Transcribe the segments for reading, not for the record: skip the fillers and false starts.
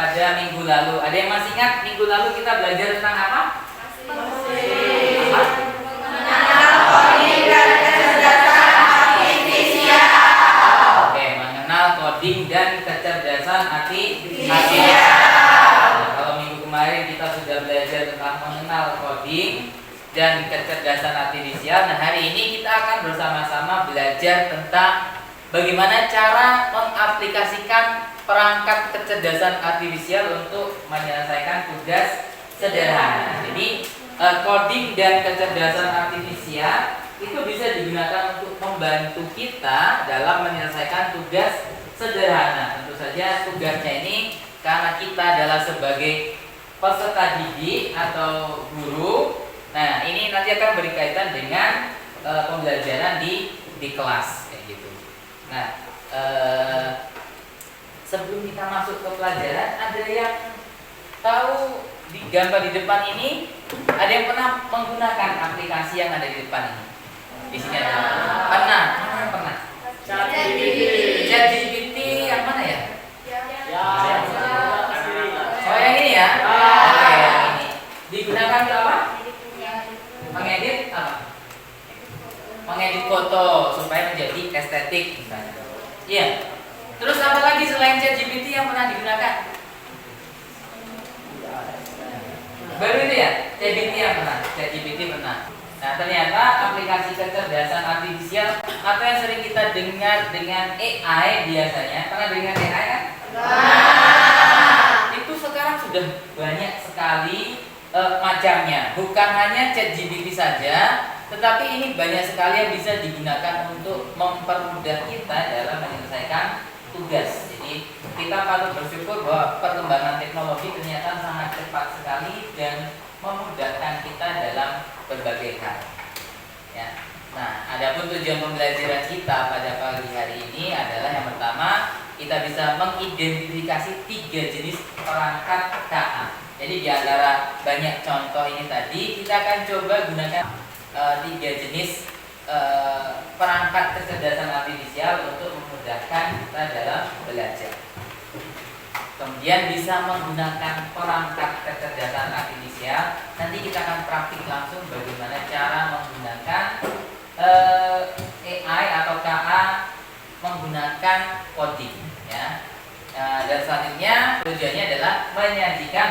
pada minggu lalu. Ada yang masih ingat minggu lalu kita belajar tentang apa? Oke, mengenal coding dan kecerdasan artifisial. Nah, kalau minggu kemarin kita sudah belajar tentang mengenal coding dan kecerdasan artifisial. Nah, hari ini kita akan bersama-sama belajar tentang bagaimana cara mengaplikasikan perangkat kecerdasan artifisial untuk menyelesaikan tugas sederhana. Jadi coding dan kecerdasan artifisial itu bisa digunakan untuk membantu kita dalam menyelesaikan tugas sederhana. Tentu saja tugasnya ini karena kita adalah sebagai peserta didik atau guru. Nah, ini nanti akan berkaitan dengan pembelajaran di kelas kayak gitu. Nah, sebelum kita masuk ke pelajaran, ada yang tahu di gambar di depan ini, ada yang pernah menggunakan aplikasi yang ada di depan ini? Di sini ada. Pernah? Pernah. ChatGPT yang mana ya? Oh, yang ini ya? Oke, yang ini. Digunakan untuk apa? Mengedit apa? Mengedit foto supaya menjadi estetik misalnya. Iya. Terus apa lagi selain ChatGPT yang pernah digunakan? Baru itu ya, ChatGPT yang pernah. ChatGPT pernah. Nah, ternyata aplikasi kecerdasan artifisial atau yang sering kita dengar dengan AI biasanya, pernah dengar AI kan? Itu sekarang sudah banyak sekali macamnya. Bukan hanya ChatGPT saja, tetapi ini banyak sekali yang bisa digunakan untuk mempermudah kita dalam menyelesaikan tugas. Jadi kita patut bersyukur bahwa perkembangan teknologi ternyata sangat cepat sekali dan memudahkan kita dalam berbagai hal. Ya. Nah, adapun tujuan pembelajaran kita pada pagi hari ini adalah yang pertama, kita bisa mengidentifikasi 3 jenis perangkat KA. Jadi di antara banyak contoh ini tadi, kita akan coba gunakan 3 jenis perangkat kecerdasan artifisial untuk memudahkan kita dalam belajar. Kemudian bisa menggunakan perangkat kecerdasan artifisial. Nanti kita akan praktik langsung bagaimana cara menggunakan AI atau KA menggunakan coding. Ya. Dan selanjutnya tujuannya adalah menyajikan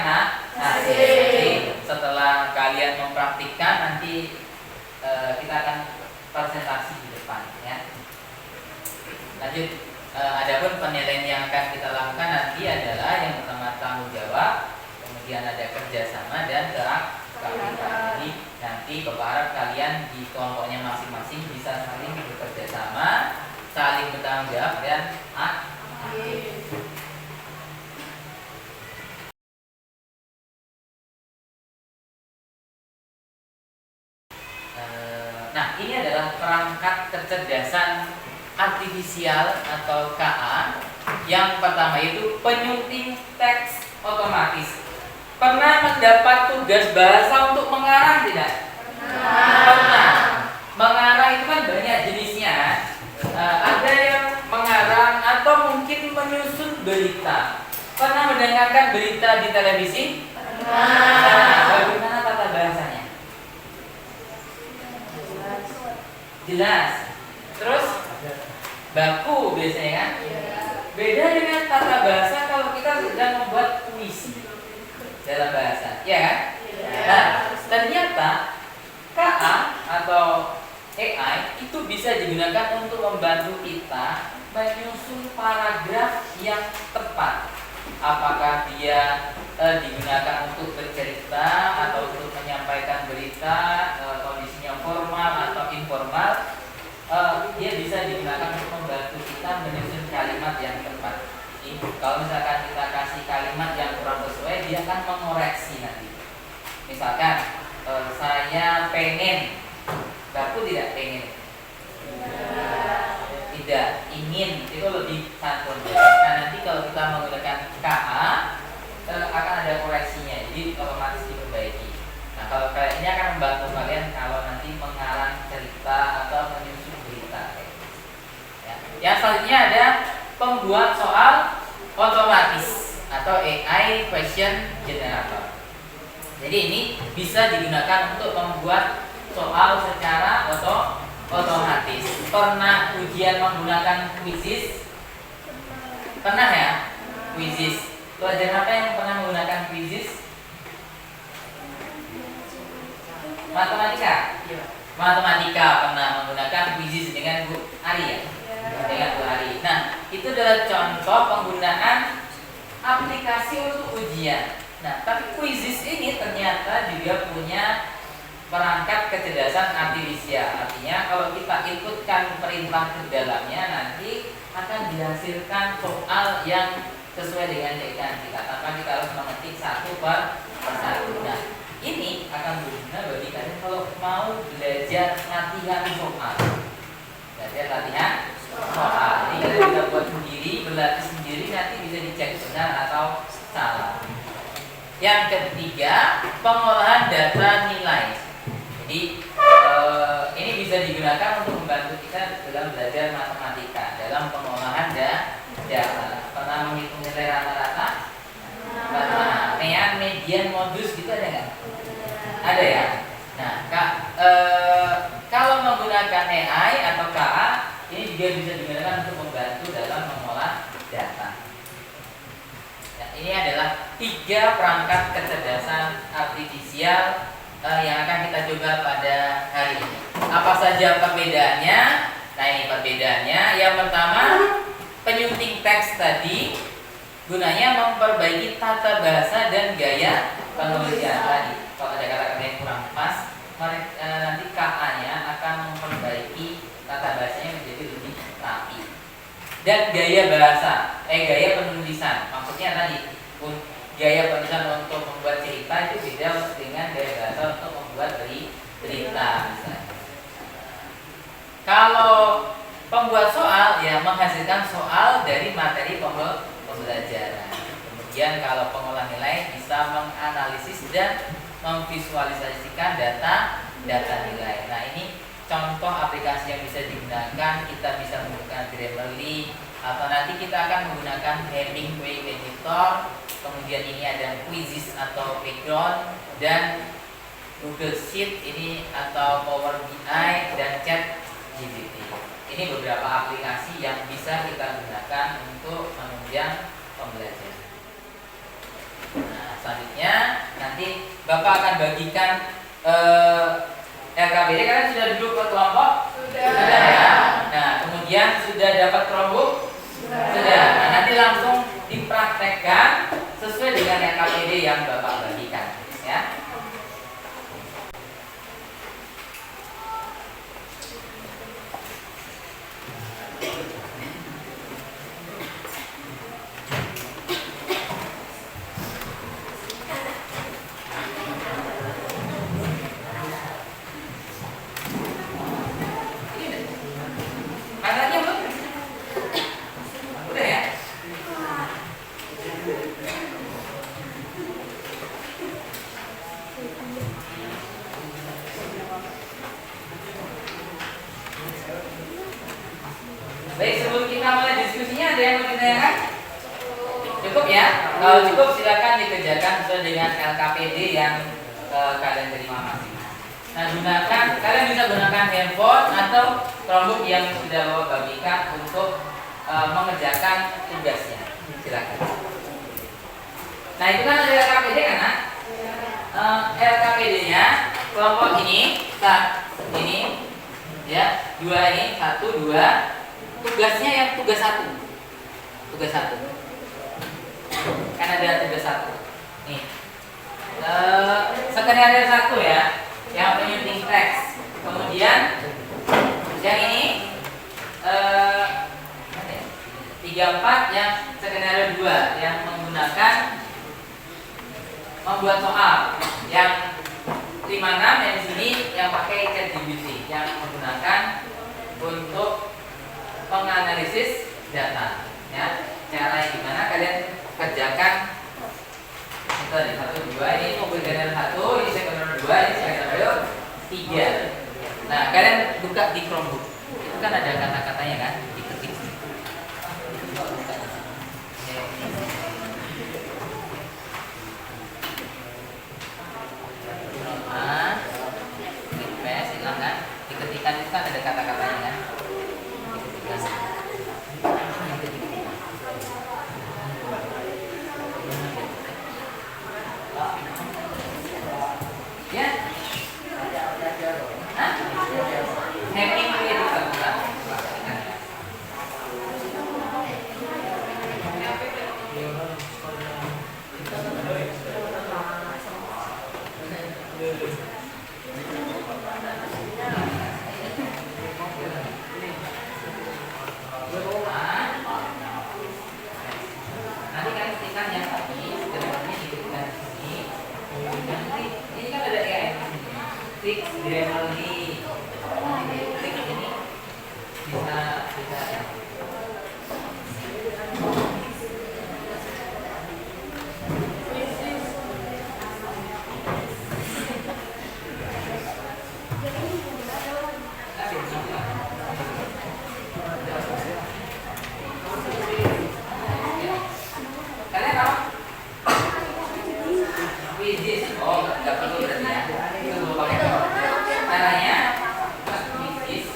hasil. Jadi setelah kalian mempraktikkan nanti kita akan presentasi di depan ya. Lanjut, adapun penilaian yang akan kita lakukan nanti adalah yang pertama tanggung jawab, kemudian ada kerjasama dan keaktifan. Jadi nanti Bapak harap kalian di kelompoknya masing-masing bisa saling bekerja sama, saling bertanggung jawab dan aktif. Nah, ini adalah perangkat kecerdasan artifisial atau KA. Yang pertama itu penyunting teks otomatis. Pernah mendapat tugas bahasa untuk mengarang tidak? Pernah. Mengarang itu kan banyak jenisnya. Ada yang mengarang atau mungkin menyusun berita. Pernah mendengarkan berita di televisi? Nah, bagaimana tata bahasanya? Jelas. Terus baku biasanya kan? Beda dengan tata bahasa kalau kita sedang membuat puisi dalam bahasa, ya kan? Nah, ternyata KA atau AI itu bisa digunakan untuk membantu kita menyusun paragraf yang tepat. Apakah dia digunakan untuk bercerita atau untuk menyampaikan berita, kondisinya formal atau informal, dia bisa digunakan untuk membantu kita menyusun kalimat yang tepat. Jadi, kalau misalkan kita kasih kalimat yang kurang sesuai, dia akan mengoreksi nanti. Misalkan saya pengen, baku tidak pengen, tidak ingin, itu lebih santun. Nah, nanti kalau kita menggunakan KA akan ada koreksinya, jadi otomatis diperbaiki. Nah, kalau kayak ini akan membantu kalian kalau nanti mengarang cerita atau menyusun berita. Ya. Yang selanjutnya ada pembuat soal otomatis atau AI question generator. Jadi ini bisa digunakan untuk membuat soal secara otomatis. Pernah ujian menggunakan quizzes? Pernah ya? Quizzes. Pelajaran apa yang pernah menggunakan quizzes? Matematika. Matematika pernah menggunakan quizzes dengan Bu Ari ya? Dengan Bu Ari. Nah, itu adalah contoh penggunaan aplikasi untuk ujian. Nah, tapi quizzes ini ternyata juga punya perangkat kecerdasan artifisial. Artinya kalau kita ikutkan perintah ke dalamnya, nanti akan dihasilkan soal yang sesuai dengan keinginan kita tanpa kita harus mengetik satu per satu. Nah, ini akan berguna bagi kalian kalau mau belajar latihan soal. Belajar latihan soal. Ini kalian bisa buat sendiri, berlatih sendiri, nanti bisa dicek benar atau salah. Yang ketiga, pengolahan data nilai. Jadi ini bisa digunakan untuk membantu kita dalam belajar matematika, dalam pengolahan data. Pernah menghitung nilai rata-rata? Pernah. Median, modus gitu ada nggak? Ada ya. Nah, kalau menggunakan AI atau KA, ini juga bisa digunakan untuk membantu dalam mengolah data. Nah, ini adalah 3 perangkat kecerdasan artifisial yang akan kita coba pada hari ini. Apa saja perbedaannya? Nah, ini perbedaannya. Yang pertama, penyunting teks tadi gunanya memperbaiki tata bahasa dan gaya penulisan tadi. Kalau ada kata-kata yang kurang pas, nanti KA-nya akan memperbaiki tata bahasanya menjadi lebih rapi. Dan gaya bahasa, gaya penulisan. Maksudnya tadi, gaya penulisan untuk membuat cerita itu beda dengan gaya bahasa untuk membuat berita misalnya. Kalau pembuat soal ya menghasilkan soal dari materi pembelajaran. Kemudian kalau pengolah nilai bisa menganalisis dan memvisualisasikan data nilai. Nah, ini contoh aplikasi yang bisa digunakan. Kita bisa menggunakan Grammarly atau nanti kita akan menggunakan Hemingway Editor. Kemudian ini ada quizzes atau background dan Google Sheet ini atau Power BI dan ChatGPT. Ini beberapa aplikasi yang bisa kita gunakan untuk menunjang pembelajaran. Nah, selanjutnya nanti Bapak akan bagikan LKBD. Kalian sudah duduk ke kelompok? Sudah ya. Nah, kemudian sudah dapat Chromebook? Sudah. Nah, nanti langsung dipraktekkan sesuai dengan LKPD yang Bapak bagikan, ya. Anaknya belum? Udah ya? Baik, sebelum kita mulai diskusinya ada yang mau ditanyakan? Cukup ya? Kalau cukup silakan dikerjakan sesuai dengan LKPD yang kalian terima masing. Nah, kalian bisa gunakan handphone atau Chromebook yang sudah Bapak bagikan untuk mengerjakan tugasnya. Silakan. Nah, itu kan ada LKPD kan? LKPD-nya kelompok ini, ya, 2 ini, 1, 2. Tugasnya yang tugas 1. Tugas 1. Kan ada tugas 1. Nih. Skenario 1 ya, yang penyunting teks. Kemudian yang ini 34 yang skenario 2 yang menggunakan membuat soal. Yang 56 yang di sini yang pakai ChatGPT yang menggunakan untuk menganalisis data, ya. Cara gimana kalian kerjakan itu tadi 1, 2 ini skenario 1, ini skenario 2, ini skenario 3. Nah, kalian buka di Chromebook. Itu kan ada kata-katanya kan, diketik. Grammarly klik ini bisa kalian apa? Quizzes. Oh, nggak perlu berarti ya. Itu pakai caranya quizzes.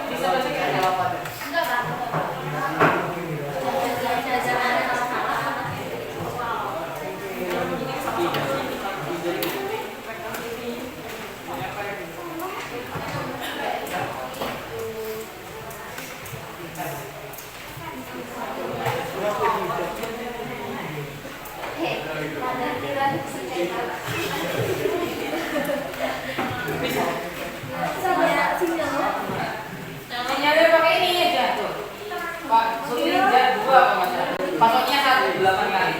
Bisa baca kan jawabannya? Bisa. Sinyalnya pakai ini aja tuh. Pak, Sutinja 2 apa Mas? Pasoknya 1 8 kali.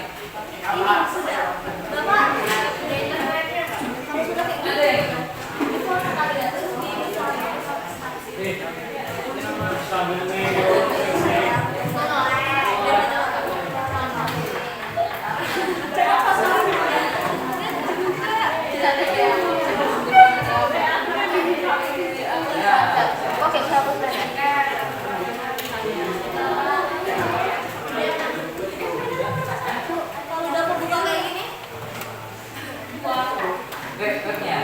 Ada yang rekordnya.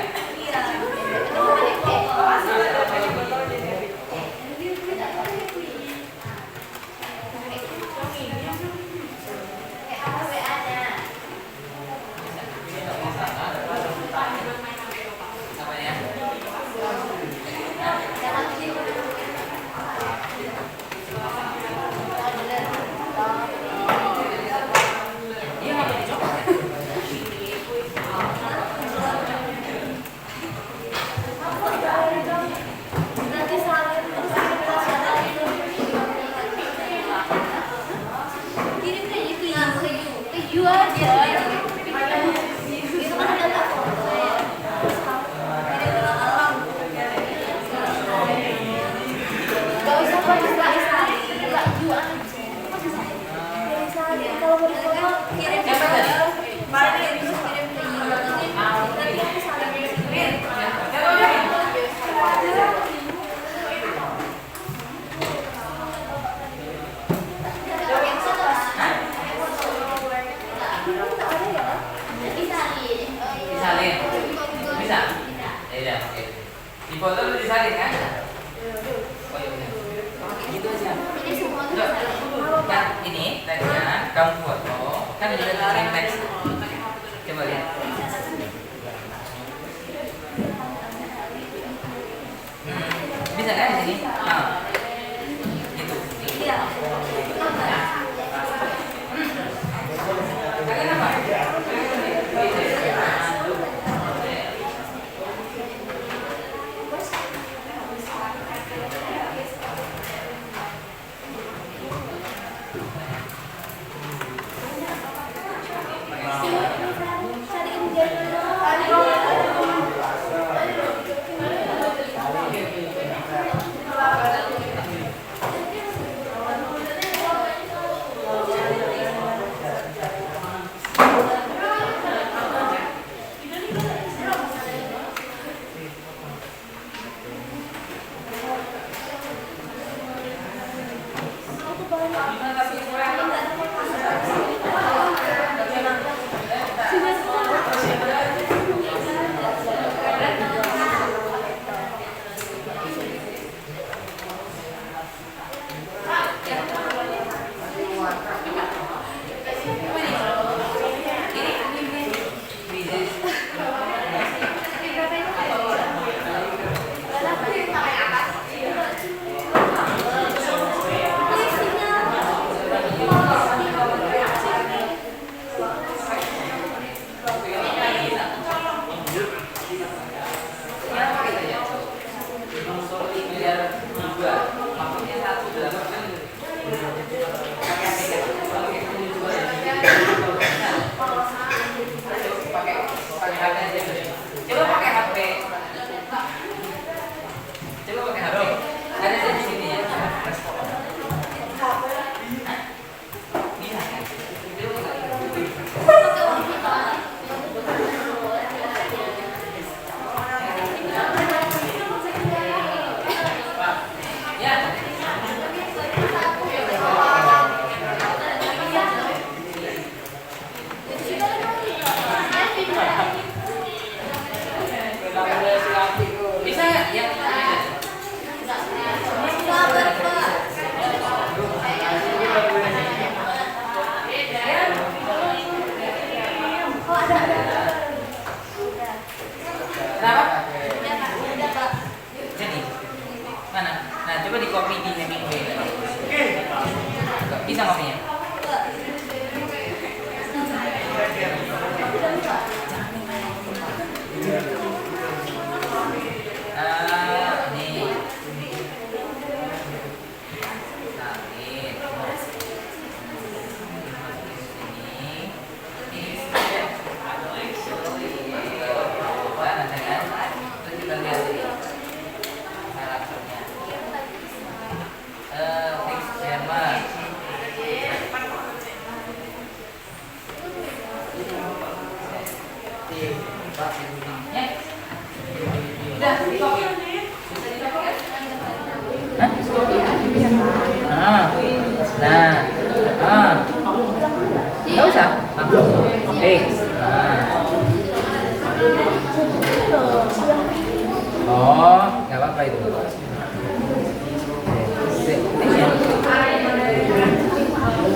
Disalin. Bisa? Ya udah, oke. Di foto lu disalin kan? Oh iya benar. Gitu aja. Nah, ini teksnya kamu foto, kan ada tulisan teks. Coba lihat. Bisa kan di sini? Nah. Gitu. Iya. Kalian apa? Udah, dikopi. Bisa dikopi kan? Hah? Nggak usah. Oh, nggak apa-apa itu.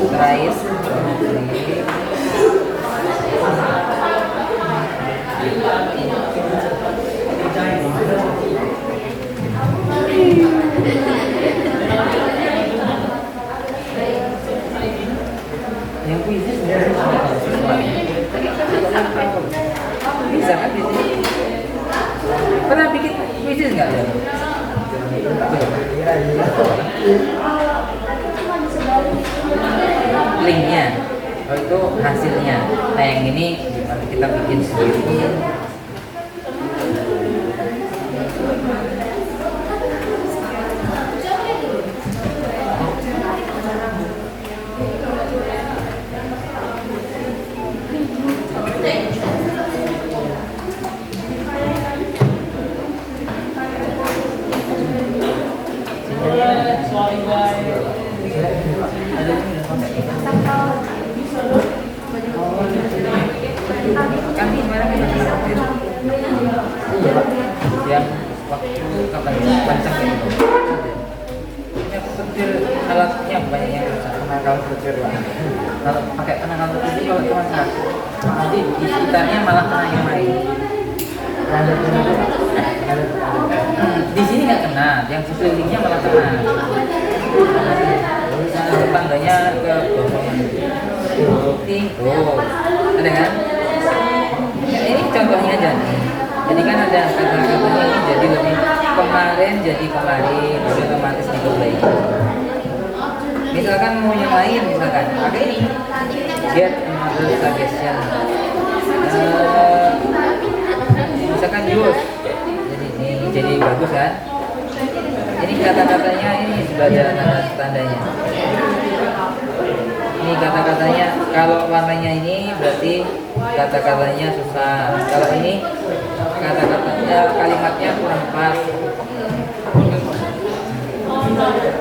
Terakhir. Yang puisi bisa kan di sini? Pernah bikin puisi nggak ya? Linknya, oh itu hasilnya. Nah yang ini kita bikin sendiri. Kan kemarin yang waktu kapan pancang itu punya petir alatnya banyak yang penangkal petir lah. Kalau pakai penangkal petir itu kalau cuma satu nanti di sekitarnya malah kena yang lain. Di sini nggak kena, yang sekelilingnya malah kena. Tetangganya ke bawah ada kan? Ini contohnya aja nih. Jadi kan ada kata-katanya ini jadi lebih kemarin jadi kemarin, jadi otomatis diperbaiki. Misalkan mau yang lain, misalkan pakai ini get another suggestion. Misalkan use, jadi ini jadi bagus kan? Ini kata-katanya ini sudah ada tanda-tandanya. Ini kata-katanya kalau warnanya ini berarti kata-katanya susah. Kalau ini kata-katanya kalimatnya kurang pas.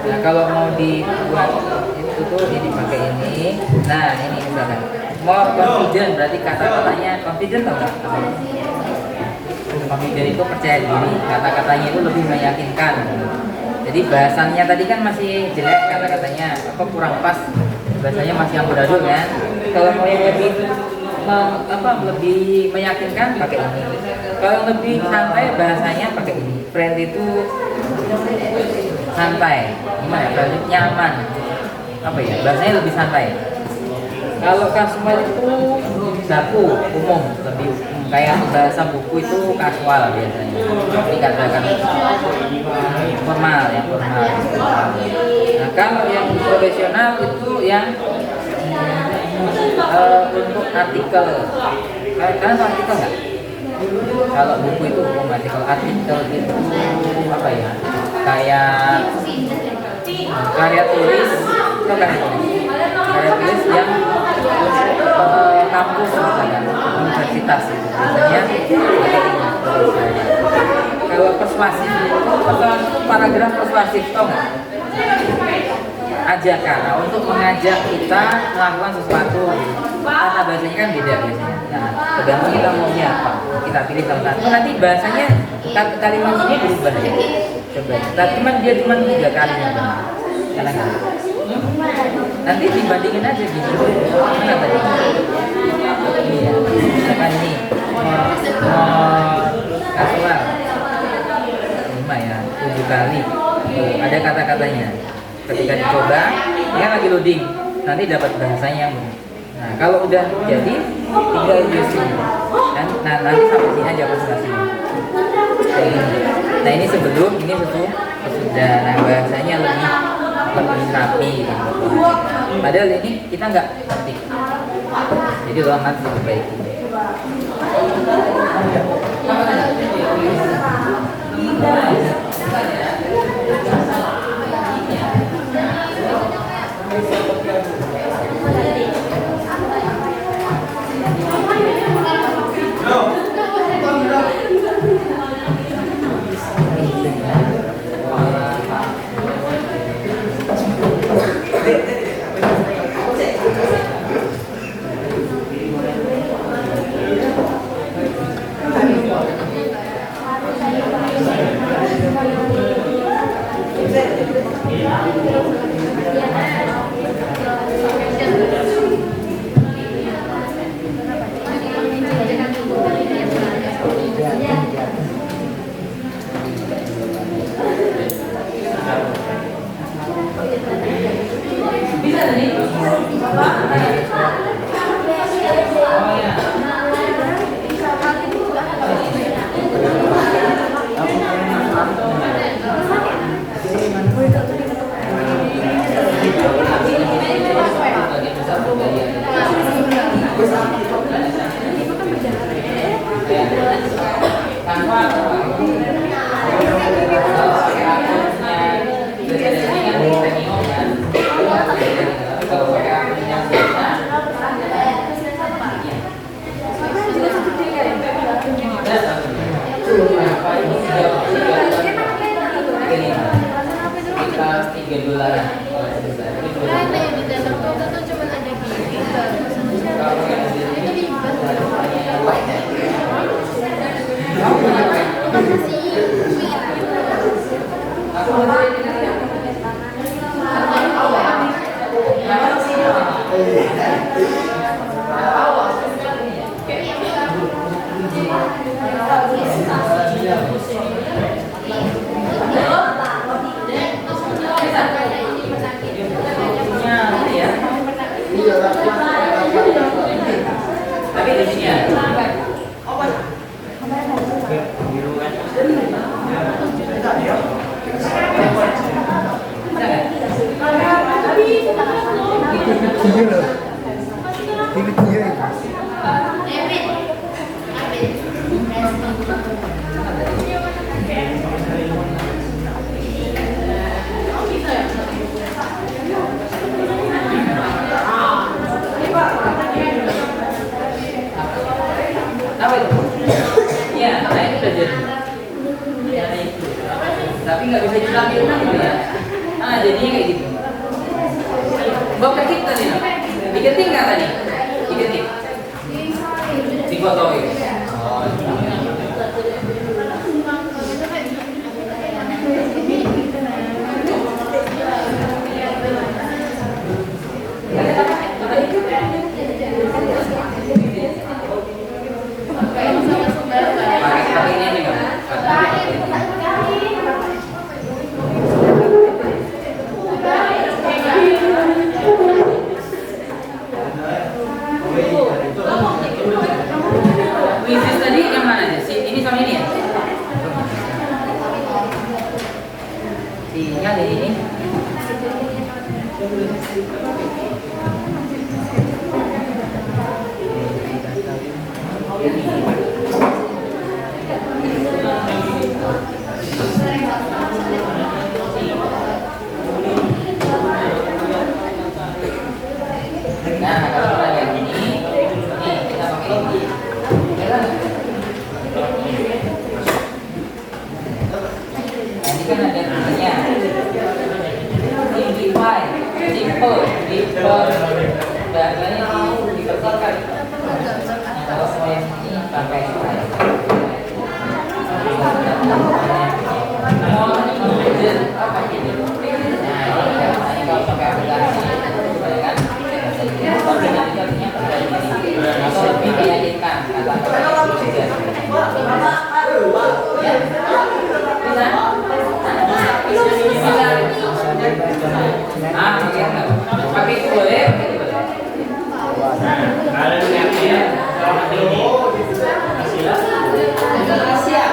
Nah kalau mau dibuat itu tuh dipakai ini. Nah ini misalkan more confident berarti kata-katanya confident atau enggak? Confident itu percaya diri. Kata-katanya itu lebih meyakinkan. Jadi bahasannya tadi kan masih jelek kata-katanya, apa kurang pas. Bahasanya masih amburadul kan. Kalau mau yang lebih lebih meyakinkan pakai ini. Kalau lebih santai bahasanya pakai ini. Friend itu santai. Gimana ya? Friend nyaman. Apa ya? Bahasanya lebih santai. Kalau casual itu baku, umum, lebih kayak bahasa buku itu casual biasanya. Dikatakan formal ya, formal. Nah, kalau yang profesional itu yang untuk artikel. Kalian tahu artikel nggak? Kalau buku itu umum, artikel itu apa ya? Kayak karya tulis, itu karya tulis yang kampus misalkan universitas itu biasanya kalau persuasif itu paragraf persuasif tau nggak? Ajakan, nah, untuk mengajak kita melakukan sesuatu kata bahasanya kan beda biasanya. Nah tergantung kita maunya apa, kita pilih salah satu. Nanti bahasanya kalimat ini berubah ya. Coba cuman dia cuma 3 kali yang benar. Karena nanti dibandingin aja gitu. Mana tadi? Iya, misalkan ini kasual 5 ya, 7 kali. Tuh, ada kata-katanya. Ketika dicoba, ini kan lagi loading. Nanti dapat bahasanya yang benar. Nah, kalau udah jadi tinggal using. Nah, nanti sampai sini aja presentasinya. Nah, ini sebelum, ini sesudah. Nah, bahasanya lebih rapi gitu. Padahal ini kita nggak ketik, jadi doang nanti diperbaiki. Tapi di sini ya. Apa itu? Iya, nah itu udah jadi. Ya, itu. Tapi nggak bisa ditampilkan gitu ya. Ah, jadinya kayak gitu. Bapak kita nih, diketik nggak tadi? Diketik. Difotoin. Oh, pakai ini nih kan? Wisis tadi yang mana aja? Ini sama ini ya? Sinyal ini. Nah, kalau kita kayak gini, nih kita pakai ini. Nanti kan ada namanya simplify, simple, bahasanya dikecilkan. Nah, kalau semua yang ini pakai slide. Mau menjadi apa ini? Nah, ini kalau pakai aplikasi, kan? Atau lebih meyakinkan kata-kata juga. Pakai itu boleh. Ada niatnya. Siap.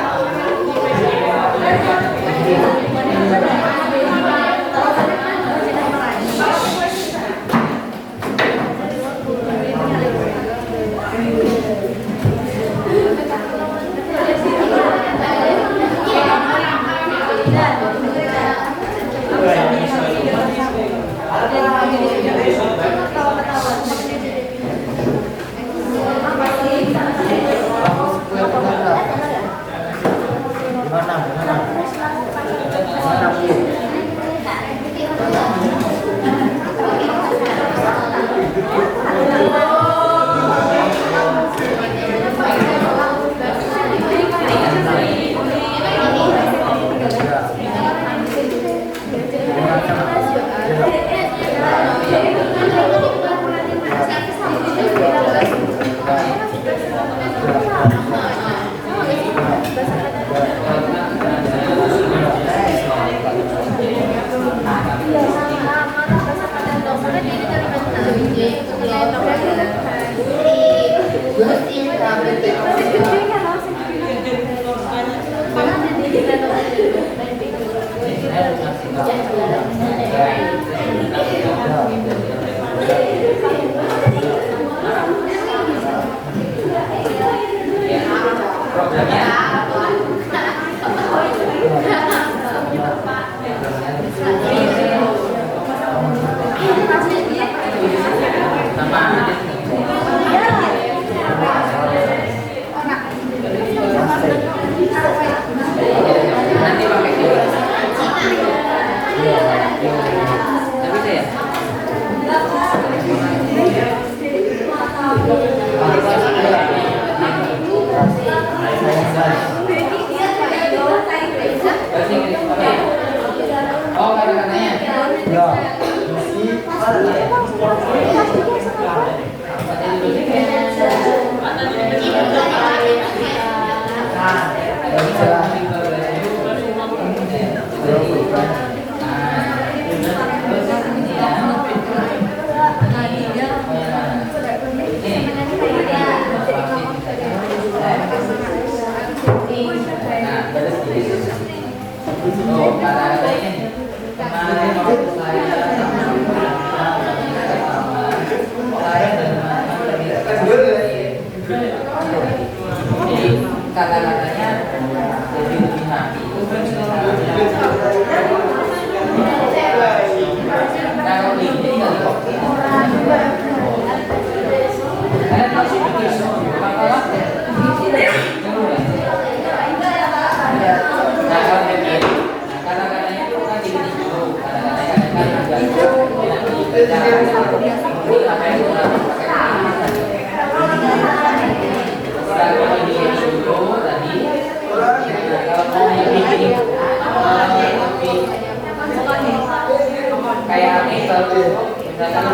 kata-katanya lebih rapi. Kalau ini kali kopi. Kalian masih bikin masalah? Nah kalau begini, kata-katanya itu kan digini dulu. Kata-katanya kan agak dibaca. Ini apa yang kita pakai? Kalau ini dulu tadi, kalau mau yang ini lebih kayak ini kalau misalkan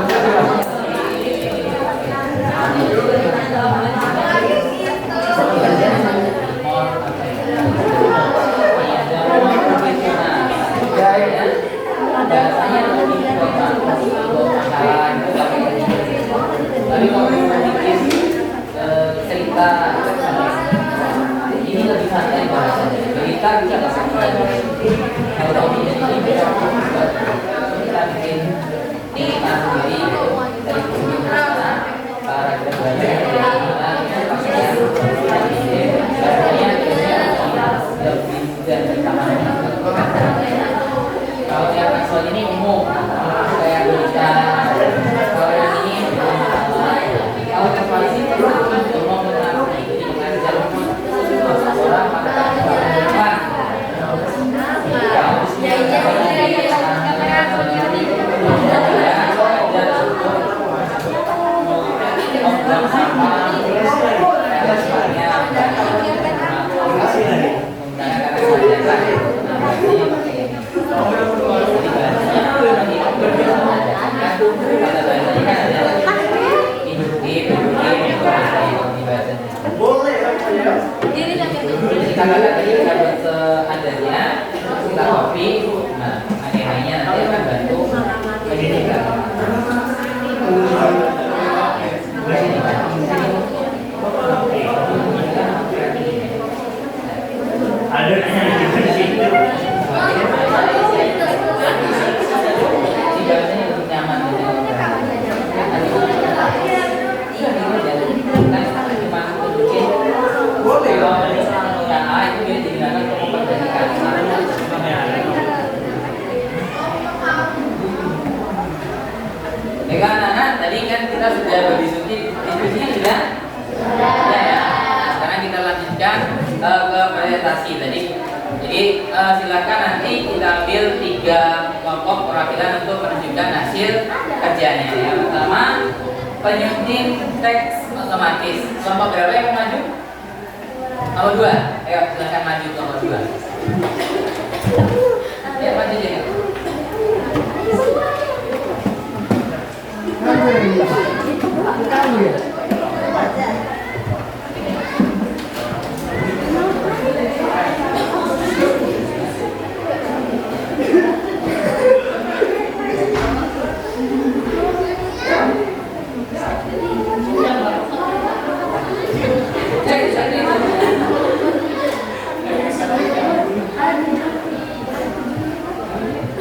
bahasanya lebih masalah tapi kalau bikin cerita ini lebih santai bahasanya cerita bisa nggak santai kalau ini bisa kita bikin cerita sendiri dari pembicaraan para keluarga lebih mudah ditangani. Kalau yang kasual ini umum kayak berita, kalau yang ini kalau kasual ini umum mengenai jadi mengajar orang maka depan kata-katanya dapat seadanya kita copy, nah akhirnya nanti akan bantu pendidikan. Ada di situ. Si bahasanya lebih nyaman. Baiklah anak-anak, tadi kan kita sudah berdiskusi sudah? Ya. Sekarang kita lanjutkan ke presentasi tadi. Jadi silakan nanti kita ambil 3 kelompok perwakilan untuk menunjukkan hasil kerjanya. Yang pertama penyunting teks otomatis. Kelompok berapa yang maju? Nomor 2. Ayo silakan maju nomor 2. Ya maju aja.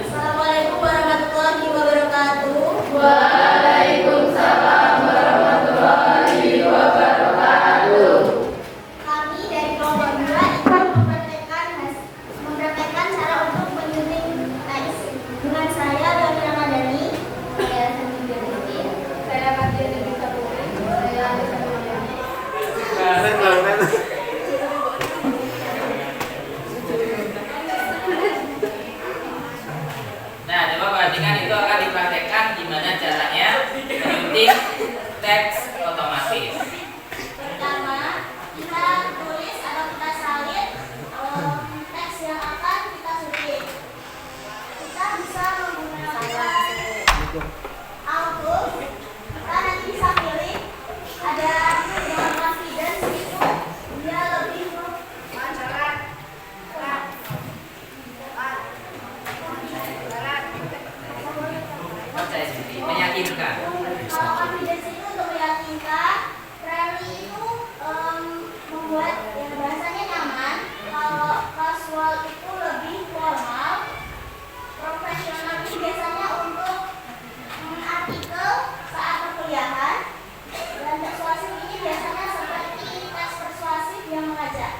Assalamualaikum warahmatullahi wabarakatuh. Waalaikumsalam warahmatullahi wabarakatuh. Kami dari kelompok 2 ingin mempraktekkan cara untuk menyunting teks. Dengan saya Doni Ramadhani, saya Sandy Binti, saya Fatia Nabila Putri, saya Alisa Ramadhani. Nah, coba perhatikan itu akan dipraktekkan gimana caranya menyunting teks otomatis. Pertama, kita tulis atau kita salin teks yang akan kita sunting. Kita bisa menggunakan auto. Kita nanti bisa pilih ada yang confidence itu dia lebih Percaya diri, meyakinkan. kalau confidence itu untuk meyakinkan, friendly itu membuat ya, bahasanya nyaman. Kalau casual itu lebih formal. Profesional itu biasanya untuk artikel saat perkuliahan. Dan persuasif ini biasanya seperti tes persuasif yang mengajak.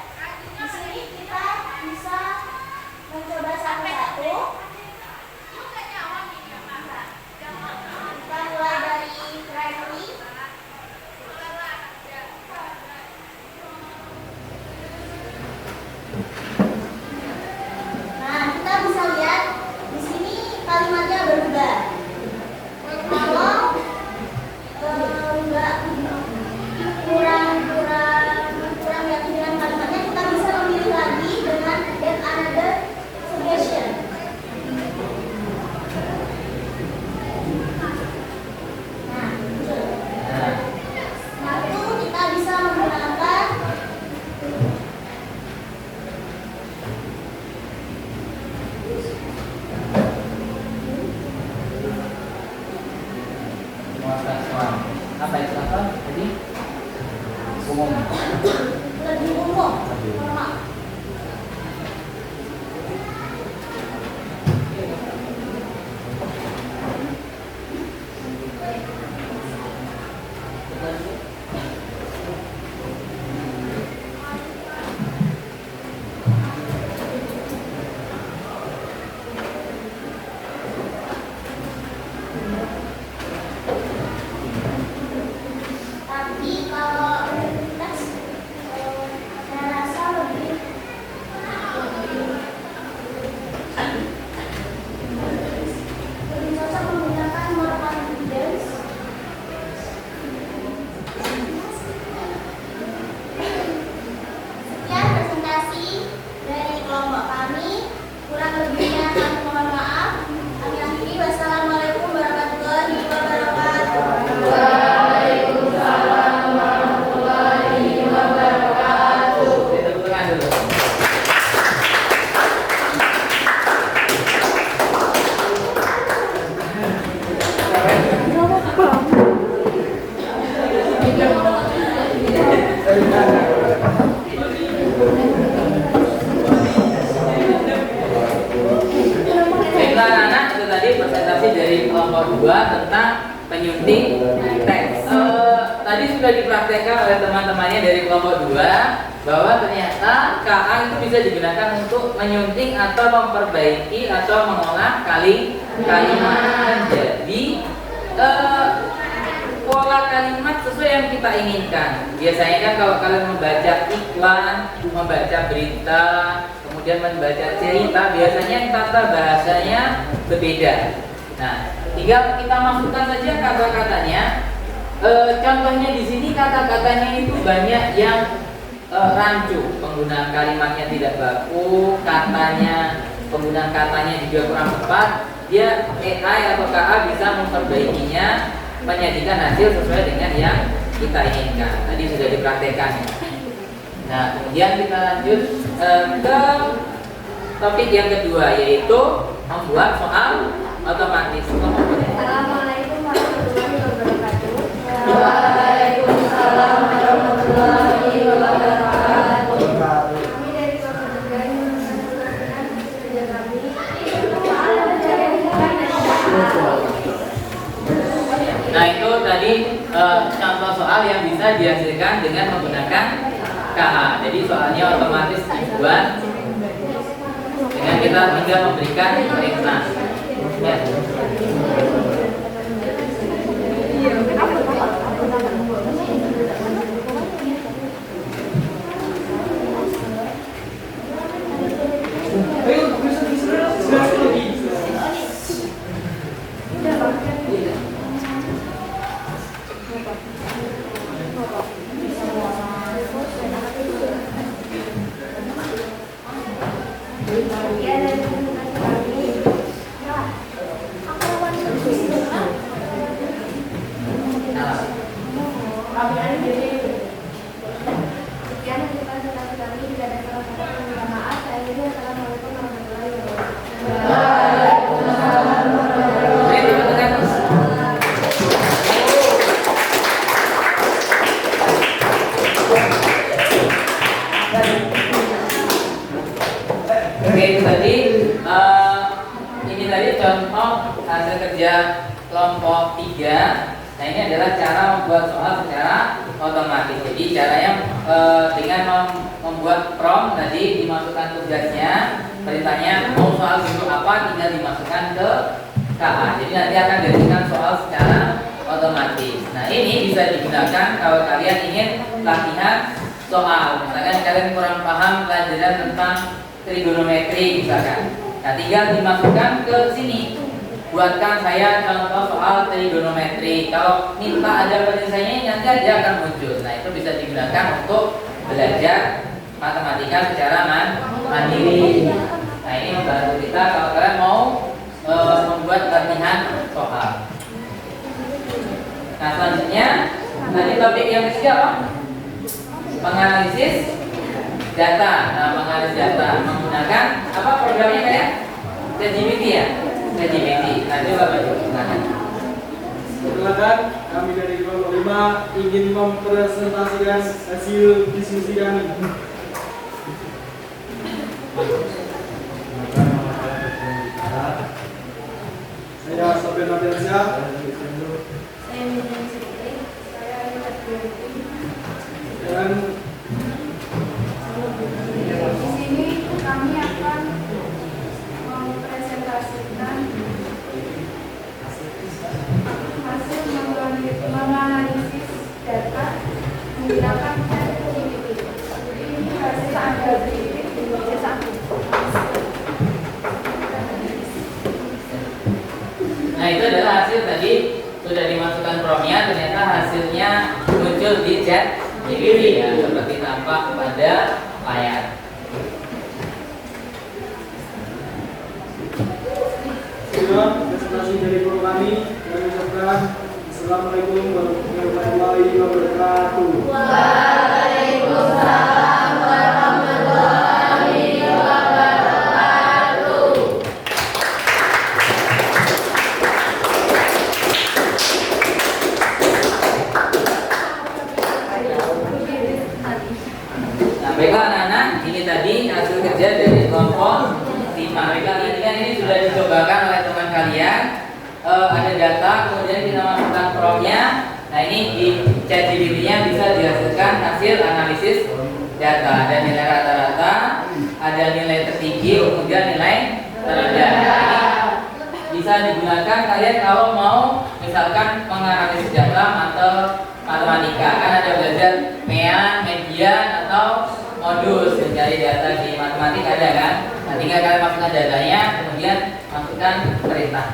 lebih umum. Mohon maaf. Tapi kalau tes, saya rasa lebih cocok menggunakan more confidence. Sekian presentasi dari kelompok kami. Kurang lebihnya kami mohon maaf. Kami akhiri. Wassalamualaikum warahmatullahi wabarakatuh. Waalaikumsalam warahmatullahi wabarakatuh. Tepuk tangan dulu. Baiklah anak-anak, itu tadi presentasi dari kelompok 2 tentang penyunting teks. Tadi sudah dipraktekkan oleh teman-temannya dari kelompok 2 bahwa ternyata KA itu bisa digunakan untuk menyunting atau memperbaiki atau mengolah kalimat menjadi pola kalimat sesuai yang kita inginkan. Biasanya kan kalau kalian membaca iklan, membaca berita, kemudian membaca cerita, biasanya tata bahasanya berbeda. Nah, tinggal kita masukkan saja kata-katanya. Contohnya di sini kata-katanya itu banyak yang rancu, penggunaan kalimatnya tidak baku, penggunaan katanya juga kurang tepat. Dia AI atau KA bisa memperbaikinya, menyajikan hasil sesuai dengan yang kita inginkan. Tadi sudah dipraktekkan. Nah, kemudian kita lanjut ke topik yang kedua, yaitu membuat soal otomatis. Assalamualaikum warahmatullahi wabarakatuh. Waalaikumsalam warahmatullahi wabarakatuh. Kami dari kelompok 3 ingin menyampaikan kerja kami soal pencarian ikan dan ikan. Nah, itu tadi contoh soal yang bisa dihasilkan dengan menggunakan KA. Jadi soalnya otomatis dibuat dengan kita tinggal memberikan perintah. Ya. Ya, dari komunikasi kami. Ya, aku akan berbicara. Kami ada jadi sekian dari presentasi kami. Jika ada salah-salah minta maaf. Saya ini assalamualaikum warahmatullahi wabarakatuh. Waalaikumsalam warahmatullahi Jadi, teman-teman, oke, itu tadi ini tadi contoh hasil kerja kelompok 3. Nah, ini adalah cara membuat soal secara otomatis. Jadi caranya dengan membuat prompt tadi dimasukkan tugasnya, perintahnya mau soal bentuk apa tinggal dimasukkan ke KA. Jadi nanti akan dihasilkan soal secara otomatis. Nah, ini bisa digunakan kalau kalian ingin latihan soal. Misalkan kalian kurang paham pelajaran tentang trigonometri misalkan. Nah, tinggal dimasukkan ke sini. Buatkan saya contoh soal trigonometri. Kalau minta ada penyelesaiannya nanti aja akan muncul. Nah, itu bisa digunakan untuk belajar matematika secara mandiri. Nah, ini membantu kita kalau kalian mau membuat latihan soal. Nah, selanjutnya tadi topik yang ketiga apa? Menganalisis data. Nah, menganalisis data menggunakan apa programnya kayak ChatGPT ya? ChatGPT. Nah, coba baca. Silakan, kami dari kelompok 5 ingin mempresentasikan hasil diskusi kami. Saya Sofyan Nabiansyah. Saya Miriam Siti. Saya Ayat Bianti. Dan Di sini kami akan mempresentasikan hasil menganalisis data menggunakan ChatGPT. Jadi ini hasil ada di C1. Nah, itu adalah hasil tadi sudah dimasukkan promnya, ternyata hasilnya muncul di chat GPT ya, seperti tampak pada layar. sekian presentasi dari kelompok kami. Kami ucapkan Assalamualaikum warahmatullahi wabarakatuh. Waalaikumsalam warahmatullahi wabarakatuh. Nah, baiklah anak-anak, ini tadi hasil kerja dari kelompok 5. Baiklah, ini sudah dicobakan oleh teman kalian. Ada data, kemudian kita masukkan promnya. Nah, ini di ChatGPT-nya bisa dihasilkan hasil analisis data. Ada nilai rata-rata, ada nilai tertinggi, kemudian nilai terendah. Nah, ini bisa digunakan kalian kalau mau misalkan menganalisis data atau matematika, kan ada belajar MEA, median atau modus mencari data di matematika ada kan? Nah, tinggal kalian masukkan datanya, kemudian masukkan perintah.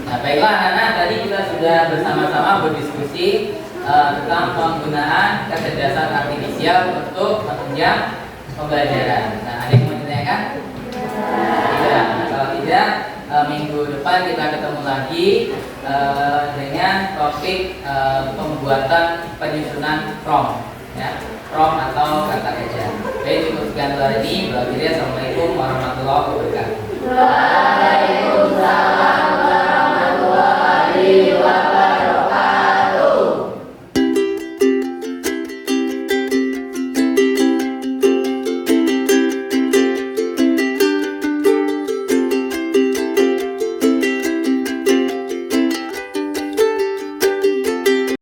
Nah, baiklah anak-anak, tadi kita sudah bersama-sama berdiskusi tentang penggunaan kecerdasan artifisial untuk menunjang pembelajaran. Nah, ada yang mau ditanyakan? Tidak. Nah, kalau tidak, minggu depan kita ketemu lagi dengan topik pembuatan penyusunan prompt, ya, prompt atau kata eja. Baik, cukup sekian dulu hari ini. Assalamualaikum warahmatullahi wabarakatuh. Waalaikumsalam